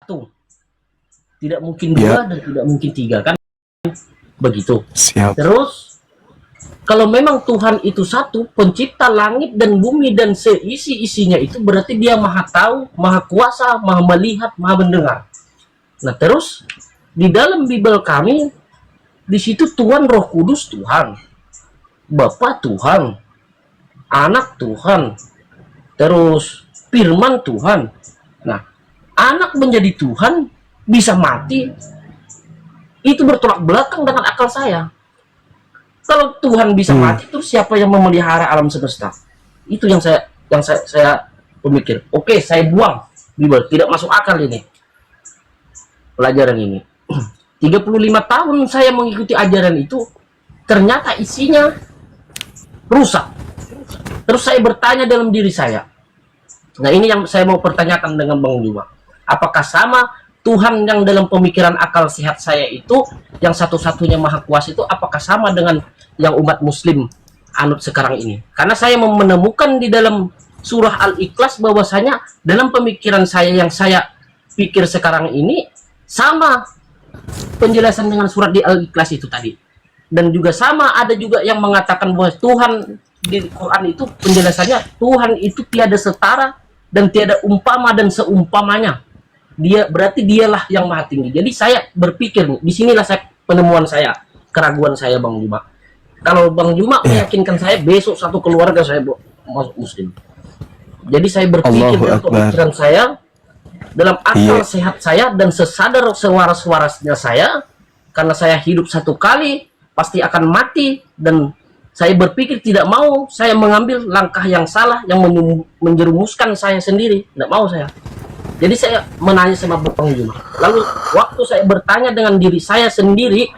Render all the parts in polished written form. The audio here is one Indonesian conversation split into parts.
satu, tidak mungkin dua dan tidak mungkin tiga, kan begitu. Siap. Terus kalau memang Tuhan itu satu, pencipta langit dan bumi dan seisi-isinya, itu berarti dia maha tahu, maha kuasa, maha melihat, maha mendengar. Nah terus di dalam Bible kami, di situ Tuhan Roh Kudus Tuhan, Bapa Tuhan, Anak Tuhan, terus Firman Tuhan. Nah, anak menjadi Tuhan bisa mati, itu bertolak belakang dengan akal saya. Kalau Tuhan bisa mati, terus siapa yang memelihara alam semesta? Itu yang saya pemikir. Oke, saya buang Bible, tidak masuk akal ini pelajaran ini. 35 tahun saya mengikuti ajaran itu, ternyata isinya rusak. Terus saya bertanya dalam diri saya. Nah ini yang saya mau pertanyakan dengan Bang Juma. Apakah sama Tuhan yang dalam pemikiran akal sehat saya itu, yang satu-satunya maha kuasa itu, apakah sama dengan yang umat muslim anut sekarang ini? Karena saya menemukan di dalam surah Al-Ikhlas bahwasanya dalam pemikiran saya yang saya pikir sekarang ini sama penjelasan dengan surat di Al-Ikhlas itu tadi. Dan juga sama, ada juga yang mengatakan bahwa Tuhan di Quran itu penjelasannya Tuhan itu tiada setara dan tiada umpama dan seumpamanya. Dia berarti dialah yang maha tinggi. Jadi saya berpikir, disinilah saya penemuan saya, keraguan saya Bang Juma. Kalau Bang Juma meyakinkan saya, besok satu keluarga saya masuk muslim. Jadi saya berpikir dalam pemikiran saya, dalam akal sehat saya dan sesadar sewaras-warasnya saya, karena saya hidup satu kali pasti akan mati, dan saya berpikir tidak mau saya mengambil langkah yang salah yang menjerumuskan saya sendiri. Tidak mau saya. Jadi saya menanya sama Bang Juma. Lalu waktu saya bertanya dengan diri saya sendiri,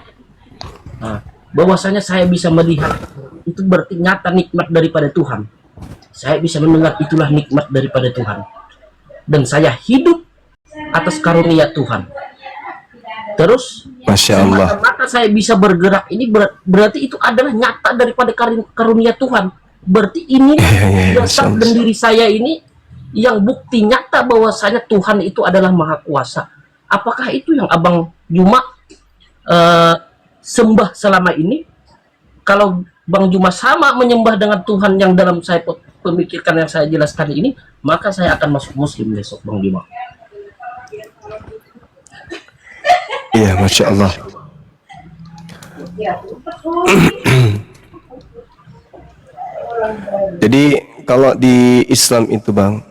bahwasanya saya bisa melihat, itu berarti nyata nikmat daripada Tuhan. Saya bisa mendengar, itulah nikmat daripada Tuhan. Dan saya hidup atas karunia Tuhan. Terus Masya Allah, maka saya bisa bergerak, ini berarti itu adalah nyata daripada karunia Tuhan. Berarti ini dasar dan diri saya ini yang bukti nyata bahwasanya Tuhan itu adalah maha kuasa. Apakah itu yang Abang Juma sembah selama ini? Kalau Bang Juma sama menyembah dengan Tuhan yang dalam saya pemikirkan yang saya jelaskan ini, maka saya akan masuk muslim besok Bang Juma. iya, Masya Allah. Jadi kalau di Islam itu Bang,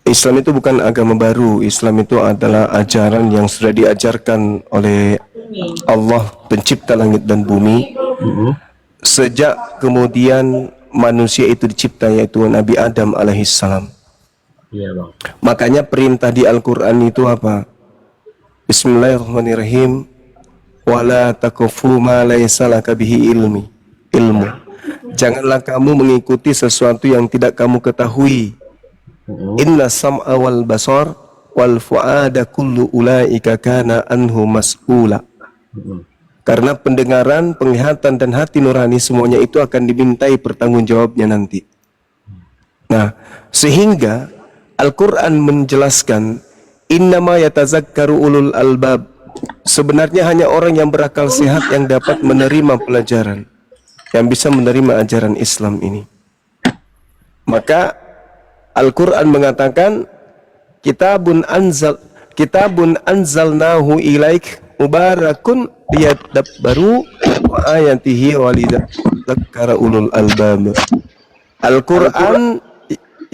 Islam itu bukan agama baru. Islam itu adalah ajaran yang sudah diajarkan oleh Allah pencipta langit dan bumi, sejak kemudian manusia itu dicipta, yaitu Nabi Adam alaihissalam. Iya Bang. Makanya perintah di Al-Quran itu apa? Bismillahirrahmanirrahim. Wala takufu ma laysa laka bihi ilmu. Janganlah kamu mengikuti sesuatu yang tidak kamu ketahui. Inna sam'a wal basar wal fu'ada kullu ulaika kana anhu mas'ula. Karena pendengaran, penglihatan dan hati nurani semuanya itu akan dimintai pertanggungjawabnya nanti. Nah, sehingga Al-Quran menjelaskan innama yatazakkaru ulul albab. Sebenarnya hanya orang yang berakal sehat yang dapat menerima pelajaran, yang bisa menerima ajaran Islam ini. Maka Al-Quran mengatakan kitabun anzalnahu ilaik mubarakun liyadabbaru wa ayatihi walidzakkara ulul albab. Al-Quran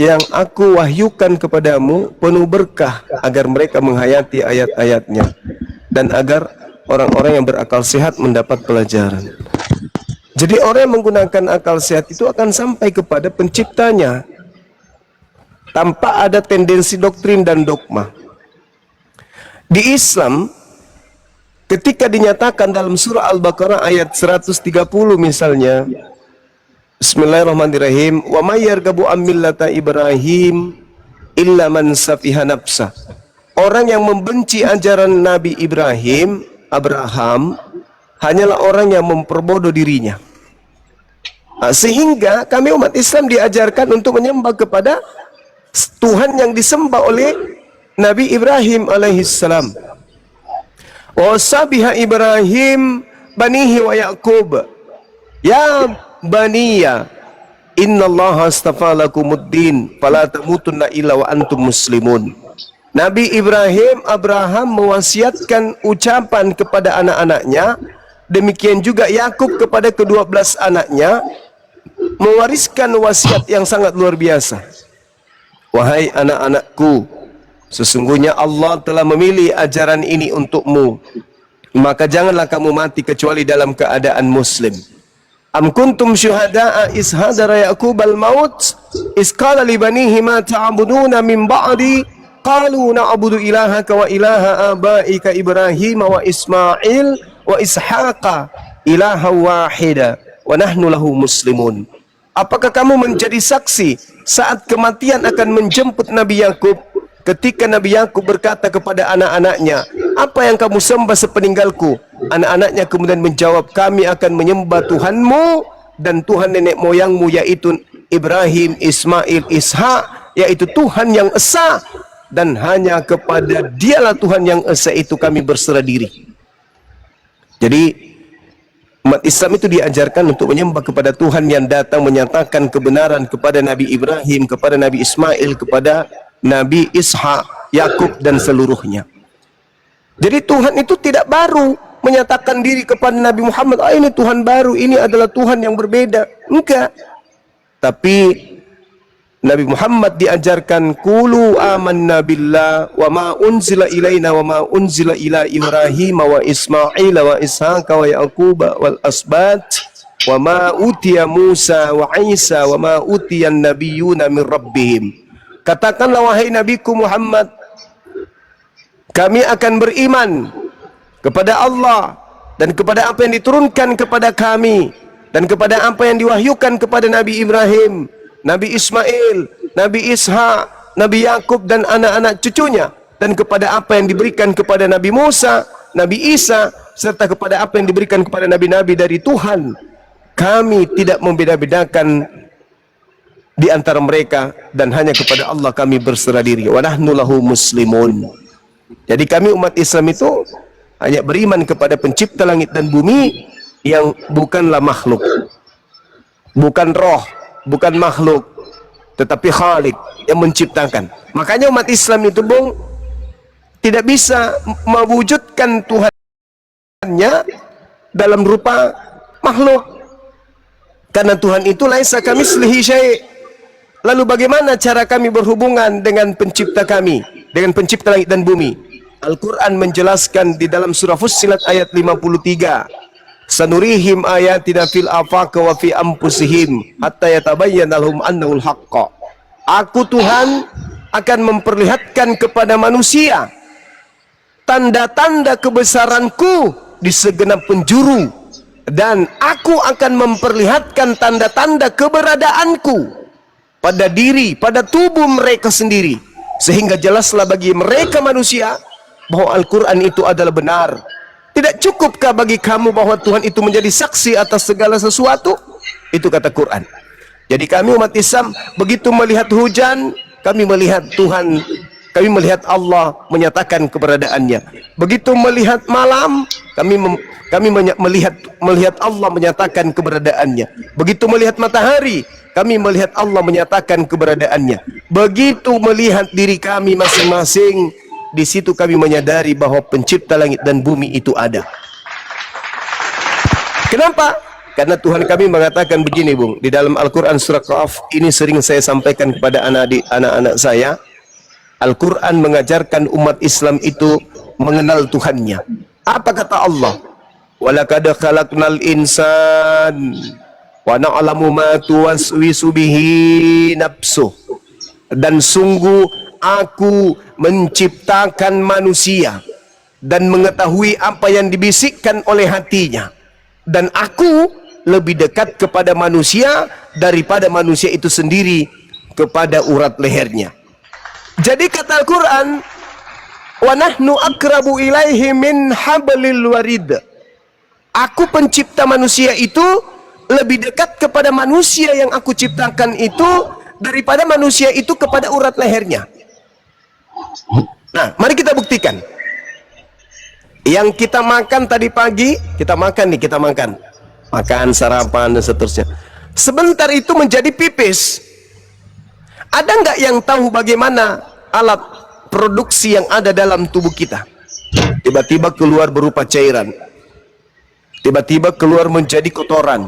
yang aku wahyukan kepadamu penuh berkah agar mereka menghayati ayat-ayatnya dan agar orang-orang yang berakal sehat mendapat pelajaran. Jadi orang yang menggunakan akal sehat itu akan sampai kepada penciptanya tanpa ada tendensi doktrin dan dogma. Di Islam, ketika dinyatakan dalam surah Al-Baqarah ayat 130 misalnya, Bismillahirrahmanirrahim, wa may yarghabu an millata Ibrahim illa man safiha nafsa. Orang yang membenci ajaran Nabi Ibrahim, Abraham, hanyalah orang yang memperbodoh dirinya. Sehingga kami umat Islam diajarkan untuk menyembah kepada Tuhan yang disembah oleh Nabi Ibrahim alaihissalam. Wa sabiha Ibrahim banihi wa Yaqub. Ya baniya, innallaha astafa lakumuddin fala tamutunna illa wa antum muslimun. Nabi Abraham mewasiatkan ucapan kepada anak-anaknya, demikian juga Yakub kepada ke-12 anaknya, mewariskan wasiat yang sangat luar biasa. Wahai anak-anakku, sesungguhnya Allah telah memilih ajaran ini untukmu, maka janganlah kamu mati kecuali dalam keadaan muslim. Am kuntum syuhada'a is hadara Yaqub al-maut is qala li banihi ma ta'buduna min ba'di qalu na'budu ilahaka wa ilaha abaika Ibrahim wa Ismail wa Ishaqa ilaha wahida wa nahnu lahu muslimun. Apakah kamu menjadi saksi saat kematian akan menjemput Nabi Yakub, ketika Nabi Yakub berkata kepada anak-anaknya, apa yang kamu sembah sepeninggalku? Anak-anaknya kemudian menjawab, kami akan menyembah Tuhanmu dan Tuhan nenek moyangmu, yaitu Ibrahim, Ismail, Ishak, yaitu Tuhan yang esa, dan hanya kepada dialah Tuhan yang esa itu kami berserah diri. Jadi umat Islam itu diajarkan untuk menyembah kepada Tuhan yang datang menyatakan kebenaran kepada Nabi Ibrahim, kepada Nabi Ismail, kepada Nabi Ishak, Yakub dan seluruhnya. Jadi Tuhan itu tidak baru menyatakan diri kepada Nabi Muhammad, ini Tuhan baru, ini adalah Tuhan yang berbeda. Enggak. Tapi Nabi Muhammad diajarkan, Qulu amanna billah wa ma unzila ilaina wa ma unzila ila Ibrahim wa Ismail wa Ishaq wa Yaqub wal asbat wa ma utiya Musa wa Isa wa ma utiyan nabiyyuna min rabbihim. Katakanlah wahai Nabiku Muhammad, kami akan beriman kepada Allah dan kepada apa yang diturunkan kepada kami dan kepada apa yang diwahyukan kepada Nabi Ibrahim, Nabi Ismail, Nabi Ishak, Nabi Yakub dan anak-anak cucunya, dan kepada apa yang diberikan kepada Nabi Musa, Nabi Isa, serta kepada apa yang diberikan kepada nabi-nabi dari Tuhan. Kami tidak membeda-bedakan di antara mereka dan hanya kepada Allah kami berserah diri. Wa nahnu lahu muslimun. Jadi kami umat Islam itu hanya beriman kepada pencipta langit dan bumi yang bukanlah makhluk, bukan roh, bukan makhluk, tetapi Khalik yang menciptakan. Makanya umat Islam itu tidak bisa mewujudkan Tuhannya dalam rupa makhluk, karena Tuhan itu laisa kamitslihi syai'. Lalu bagaimana cara kami berhubungan dengan pencipta kami, dengan pencipta langit dan bumi? Al-Quran menjelaskan di dalam surah Fussilat ayat 53, sanurihim ayatina fil afaq wa fi anfusihim hatta yatabayyana lahum annahul haqq. Aku Tuhan akan memperlihatkan kepada manusia tanda-tanda kebesaranku di segenap penjuru, dan aku akan memperlihatkan tanda-tanda keberadaanku pada diri, pada tubuh mereka sendiri, sehingga jelaslah bagi mereka manusia bahwa Al-Quran itu adalah benar. Tidak cukupkah bagi kamu bahwa Tuhan itu menjadi saksi atas segala sesuatu? Itu kata Quran. Jadi kami umat Islam begitu melihat hujan, kami melihat Tuhan, kami melihat Allah menyatakan keberadaannya. Begitu melihat malam, kami melihat Allah menyatakan keberadaannya. Begitu melihat matahari, kami melihat Allah menyatakan keberadaannya. Begitu melihat diri kami masing-masing, di situ kami menyadari bahwa pencipta langit dan bumi itu ada. Kenapa? Karena Tuhan kami mengatakan begini, Bung, di dalam Al-Quran surah Qaf. Ini sering saya sampaikan kepada anak-anak saya. Al-Quran mengajarkan umat Islam itu mengenal Tuhannya. Apa kata Allah? Walaqad khalaqnal insan wa na'lamu ma tuwaswisu bihi nafsuh. Dan sungguh aku menciptakan manusia dan mengetahui apa yang dibisikkan oleh hatinya, dan aku lebih dekat kepada manusia daripada manusia itu sendiri kepada urat lehernya. Jadi kata Al-Quran, wa nahnu akrabu ilaihi min hablil warid. Aku pencipta manusia itu lebih dekat kepada manusia yang aku ciptakan itu daripada manusia itu kepada urat lehernya. Nah, mari kita buktikan. Yang kita makan tadi pagi, kita makan sarapan dan seterusnya. Sebentar itu menjadi pipis. Ada nggak yang tahu bagaimana alat produksi yang ada dalam tubuh kita? Tiba-tiba keluar berupa cairan, tiba-tiba keluar menjadi kotoran.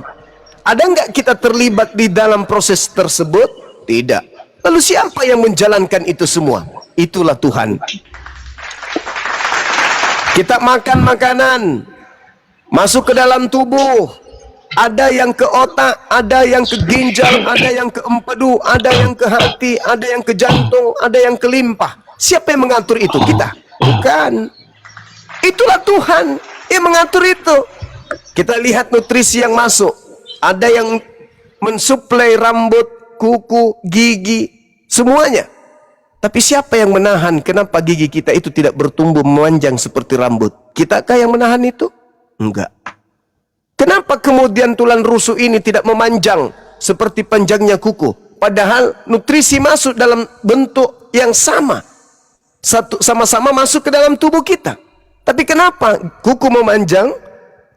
Ada nggak kita terlibat di dalam proses tersebut? Tidak. Lalu siapa yang menjalankan itu semua? Itulah Tuhan. Kita makan makanan, masuk ke dalam tubuh, ada yang ke otak, ada yang ke ginjal, ada yang ke empedu, ada yang ke hati, ada yang ke jantung, ada yang ke limpa. Siapa yang mengatur itu? Kita? Bukan. Itulah Tuhan yang mengatur itu. Kita lihat nutrisi yang masuk. Ada yang mensuplai rambut, kuku, gigi, semuanya. Tapi siapa yang menahan kenapa gigi kita itu tidak bertumbuh memanjang seperti rambut? Kitakah yang menahan itu? Enggak. Kenapa kemudian tulang rusuk ini tidak memanjang seperti panjangnya kuku? Padahal nutrisi masuk dalam bentuk yang sama. Sama-sama masuk ke dalam tubuh kita. Tapi kenapa kuku memanjang,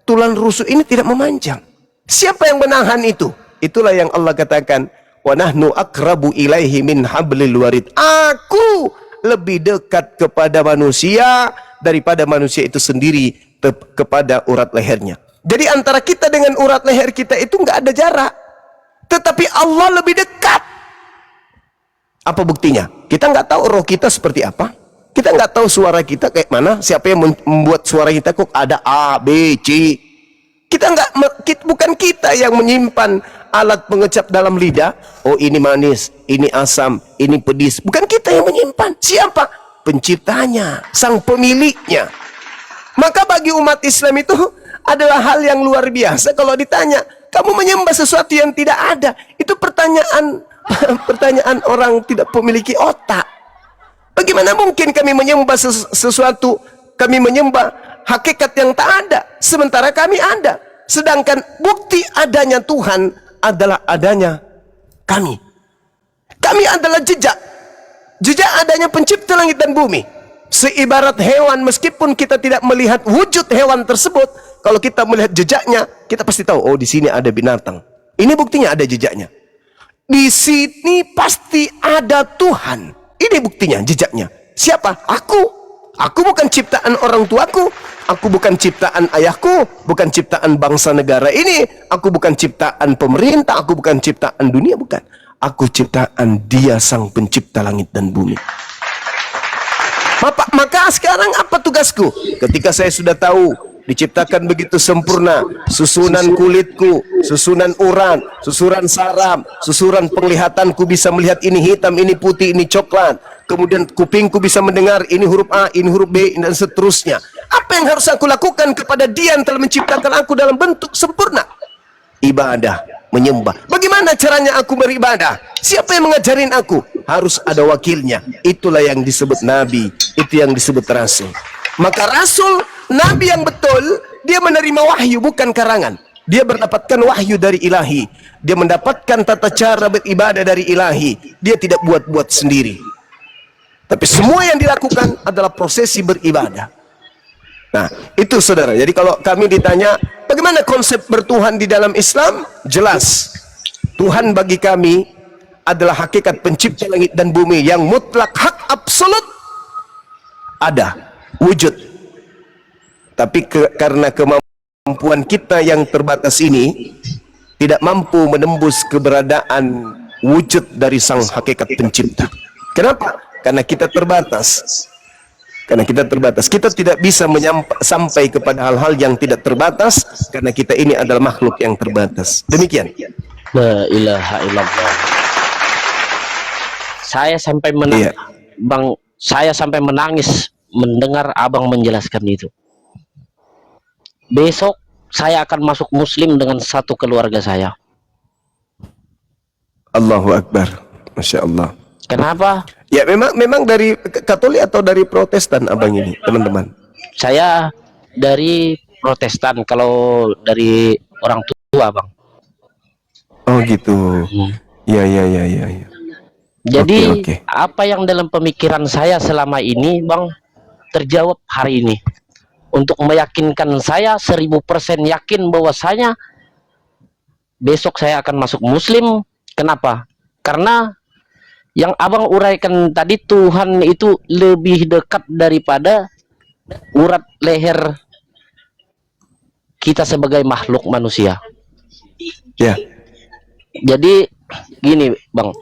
tulang rusuk ini tidak memanjang? Siapa yang menahan itu? Itulah yang Allah katakan, wa nahnu akrabu ilaihi min hablil warid. Aku lebih dekat kepada manusia daripada manusia itu sendiri kepada urat lehernya. Jadi antara kita dengan urat leher kita itu nggak ada jarak, tetapi Allah lebih dekat. Apa buktinya? Kita nggak tahu roh kita seperti apa. Kita nggak tahu suara kita kayak mana. Siapa yang membuat suara kita kok ada A, B, C. Bukan kita yang menyimpan alat pengecap dalam lidah. Oh, ini manis, ini asam, ini pedis. Bukan kita yang menyimpan. Siapa? Penciptanya, sang pemiliknya. Maka bagi umat Islam itu adalah hal yang luar biasa kalau ditanya, kamu menyembah sesuatu yang tidak ada. Itu pertanyaan pertanyaan orang tidak memiliki otak. Bagaimana mungkin kami menyembah sesuatu, kami menyembah hakikat yang tak ada, sementara kami ada. Sedangkan bukti adanya Tuhan adalah adanya kami. Kami adalah jejak adanya pencipta langit dan bumi. Seibarat hewan, meskipun kita tidak melihat wujud hewan tersebut, kalau kita melihat jejaknya, kita pasti tahu, oh di sini ada binatang. Ini buktinya ada jejaknya. Di sini pasti ada Tuhan. Ini buktinya, jejaknya. Siapa? Aku. Aku bukan ciptaan orang tuaku. Aku bukan ciptaan ayahku. Bukan ciptaan bangsa negara ini. Aku bukan ciptaan pemerintah. Aku bukan ciptaan dunia. Bukan. Aku ciptaan Dia sang pencipta langit dan bumi. Maka sekarang apa tugasku? Ketika saya sudah tahu diciptakan begitu sempurna, susunan kulitku, susunan urat, susunan saraf, susunan penglihatanku bisa melihat ini hitam, ini putih, ini coklat. Kemudian kupingku bisa mendengar ini huruf A, ini huruf B, dan seterusnya. Apa yang harus aku lakukan kepada Dia yang telah menciptakan aku dalam bentuk sempurna? Ibadah, menyembah. Bagaimana caranya aku beribadah? Siapa yang mengajarin aku? Harus ada wakilnya. Itulah yang disebut nabi, itu yang disebut rasul. Maka rasul, nabi yang betul, dia menerima wahyu bukan karangan. Dia mendapatkan wahyu dari ilahi. Dia mendapatkan tata cara beribadah dari ilahi. Dia tidak buat-buat sendiri. Tapi semua yang dilakukan adalah prosesi beribadah. Nah, itu saudara. Jadi kalau kami ditanya, bagaimana konsep bertuhan di dalam Islam? Jelas. Tuhan bagi kami adalah hakikat pencipta langit dan bumi yang mutlak, hak absolut. Ada, wujud. Tapi karena kemampuan kita yang terbatas ini tidak mampu menembus keberadaan wujud dari sang hakikat pencipta. Kenapa? Karena kita terbatas. Kita tidak bisa sampai kepada hal-hal yang tidak terbatas karena kita ini adalah makhluk yang terbatas. Demikian. La ilaha illallah. Saya sampai saya sampai menangis mendengar abang menjelaskan itu. Besok saya akan masuk Muslim dengan satu keluarga saya. Allahu Akbar. Masya Allah. Kenapa? Ya memang dari Katolik atau dari Protestan abang ini, teman-teman? Saya dari Protestan, kalau dari orang tua bang. Oh gitu. Ya. Jadi Oke. apa yang dalam pemikiran saya selama ini, Bang, terjawab hari ini. Untuk meyakinkan saya 1000% yakin bahwasanya besok saya akan masuk Muslim. Kenapa? Karena yang Abang uraikan tadi, Tuhan itu lebih dekat daripada urat leher kita sebagai makhluk manusia. Ya. Jadi gini, Bang.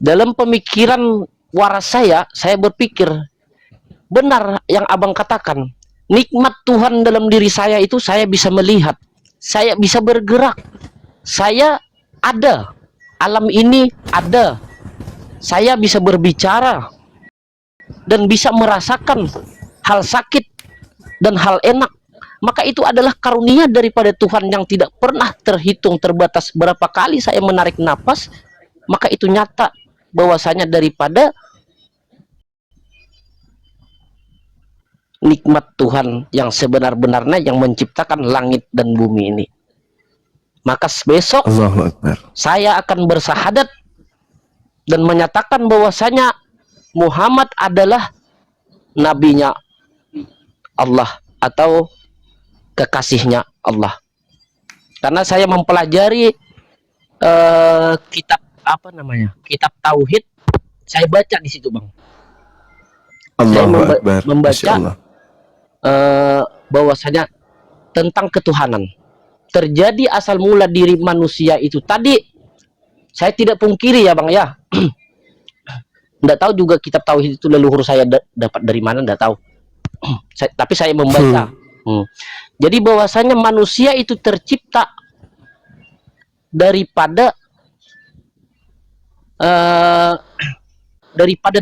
Dalam pemikiran waras saya berpikir benar yang Abang katakan. Nikmat Tuhan dalam diri saya itu saya bisa melihat, saya bisa bergerak, saya ada, alam ini ada, saya bisa berbicara dan bisa merasakan hal sakit dan hal enak. Maka itu adalah karunia daripada Tuhan yang tidak pernah terhitung terbatas berapa kali saya menarik napas. Maka itu nyata bahwasanya daripada nikmat Tuhan yang sebenar-benarnya yang menciptakan langit dan bumi ini. Maka besok Allahu Akbar. saya akan bersahadat dan menyatakan bahwasanya Muhammad adalah nabinya Allah atau kekasihnya Allah. Karena saya mempelajari kitab apa namanya? Kitab Tauhid. Saya baca di situ, Bang. Saya Allahu Akbar. Masya membaca Allah. bahwasanya tentang ketuhanan. Terjadi asal mula diri manusia itu tadi, saya tidak pungkiri ya, Bang ya. Nggak tahu juga kitab Tauhid itu leluhur saya dapat dari mana, nggak tahu. Tapi saya membaca. Jadi bahwasanya manusia itu tercipta daripada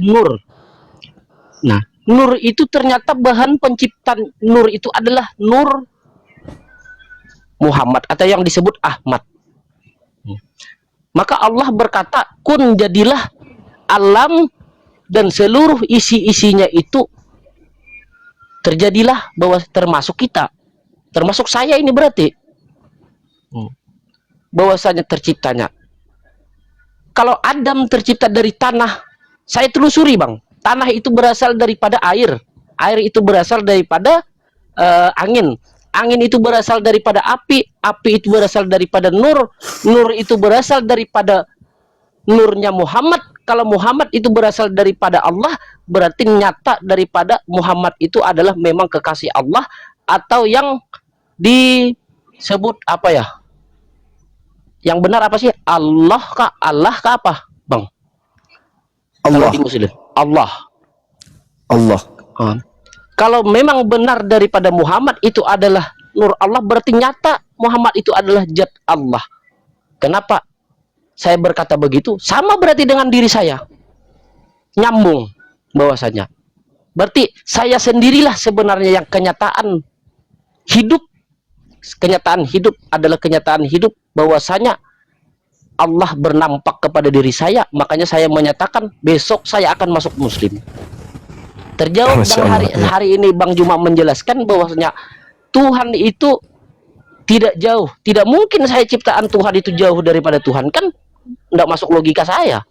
nur. Nah, nur itu ternyata bahan penciptaan nur itu adalah nur Muhammad atau yang disebut Ahmad. Maka Allah berkata, kun jadilah alam dan seluruh isi-isinya itu terjadilah, bahwa termasuk kita, termasuk saya ini berarti bahwasanya terciptanya. Kalau Adam tercipta dari tanah, saya telusuri, Bang. Tanah itu berasal daripada air. Air itu berasal daripada angin. Angin itu berasal daripada api. Api itu berasal daripada nur. Nur itu berasal daripada nurnya Muhammad. Kalau Muhammad itu berasal daripada Allah, berarti nyata daripada Muhammad itu adalah memang kekasih Allah, atau yang disebut apa ya? Yang benar apa sih? Allah kah? Allah kah apa, Bang? Allah. Kalau di Muslim, Allah. Allah. Kalau memang benar daripada Muhammad itu adalah nur Allah, berarti nyata Muhammad itu adalah zat Allah. Kenapa saya berkata begitu? Sama berarti dengan diri saya. Nyambung bahwasanya. Berarti saya sendirilah sebenarnya yang kenyataan hidup. Kenyataan hidup adalah kenyataan hidup bahwasanya Allah bernampak kepada diri saya. Makanya saya menyatakan besok saya akan masuk Muslim. Terjawab dan hari ini Bang Juma menjelaskan bahwasanya Tuhan itu tidak jauh. Tidak mungkin saya ciptaan Tuhan itu jauh daripada Tuhan. Kan tidak masuk logika saya.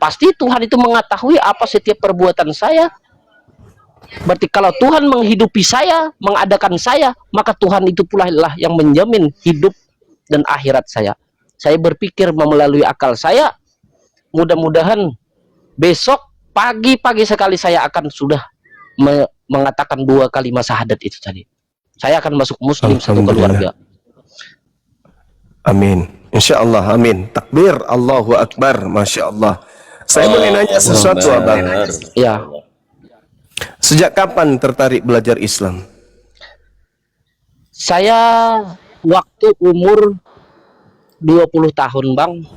Pasti Tuhan itu mengetahui apa setiap perbuatan saya. Berarti kalau Tuhan menghidupi saya, mengadakan saya, maka Tuhan itu pula lah yang menjamin hidup dan akhirat saya. Saya berpikir melalui akal saya, mudah-mudahan besok pagi-pagi sekali saya akan sudah mengatakan 2 kalimat syahadat itu tadi. Saya akan masuk Muslim satu keluarga. Amin. Insya Allah, amin. Takbir, Allahu Akbar, Masya Allah. Saya boleh nanya sesuatu, Abang? Ya. Sejak kapan tertarik belajar Islam? Saya waktu umur 20 tahun, Bang.